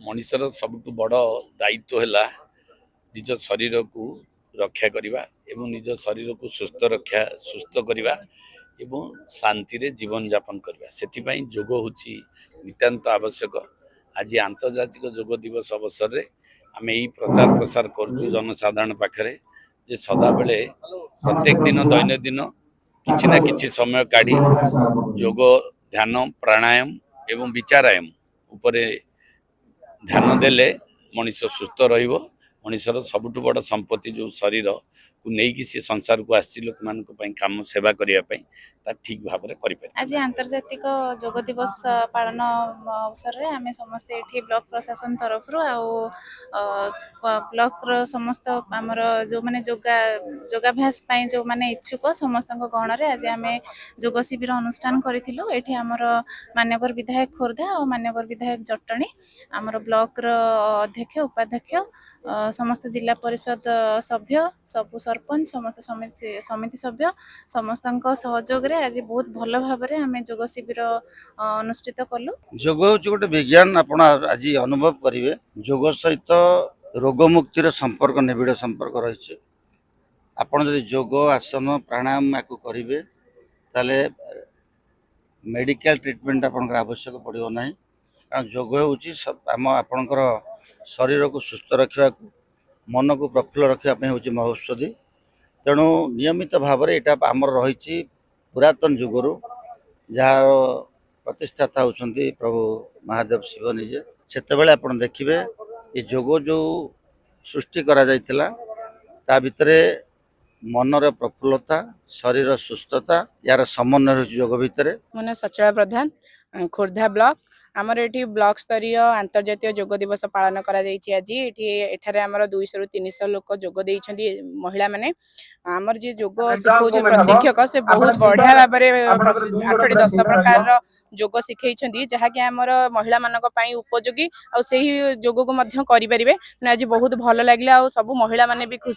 मनिषर सबुठु बड़ दायित्व है निज शरीर को रक्षा करवा एवं निज शरीर को सुस्थ करवा एवं शांति रे जीवन यापन करवा से जोग होची नितांत आवश्यक। आज आंतर्जातिक जोग दिवस अवसर रे आमे यही प्रचार प्रसार करचु जनसाधारण पाखरे जे सदा बेले प्रत्येक दिन दैनंदिन किछि ना किछि समय काढ़ी जोग ध्यान प्राणायाम एवं विचारायाम उपरे ध्यान देले मनीष सुस्थ रहिबो। मनीषर सबुठु बड़ संपत्ति जो शरीर को नहीं सी संसार को आसी लोक मान काम सेवा करने ठीक भाव में करें। आज आंतर्जातिक योग दिवस पालन अवसर में आम समस्ते ये ब्लॉक प्रशासन तरफ ब्लॉक समस्त आमर जो मैंने योगाभ्यास जो मैंने इच्छुक समस्त गण में आज आम योग शिविर अनुष्ठान करूँ। ये आमर मान्यवर विधायक खोर्धा और मान्यवर विधायक जटणी आमर ब्लॉक अध्यक्ष उपाध्यक्ष समस्त जिला परिषद सभ्य सबु सरपंच समस्त समिति सभ्य समस्त सहयोग रे आज बहुत भल भाव में आम योग शिविर अनुष्ठित कलु। योग हूँ गोटे विज्ञान आपण आज अनुभव करेंगे। योग सहित रोग मुक्तिर संपर्क निबिड़ संपर्क रही। आपण जब योग आसन प्राणायाम या करेंगे ताले मेडिकल ट्रीटमेंट आपंकर आवश्यक पड़ो ना, कारण योग हूँ आपणकर शरीर को सुस्थ रखा मन को प्रफुल्ल रखापी हूँ महौषधि। तेणु नियमित भाव में यहाँ आमर रही पुरातन जुगरू जार प्रतिष्ठाता होती प्रभु महादेव शिव निजे से आप देखिए ये योग जो सृष्टि करा जाइथिला ता भितरे मनर प्रफुल्लता शरीर सुस्थता यार समन्वय रही योग भितर। मन सचला प्रधान खोर्धा ब्लॉक आमर ये ब्लॉक स्तरीय आंतर्जातीय योग दिवस पालन करा जायछि। आज एठारे आमर 200 ରୁ 300 लोक योग देइछन्ती महिला माने आमर जे योग सिखौ प्रशिक्षक से बहुत बढ़िया भाव में 8-10 प्रकार योग सिखैछन्ती जहा कि आमर महिला मानक पई उपयोगी आ सेही योग को मध्य करि परिबे। आज बहुत भल लागला आ सब महिला माने भी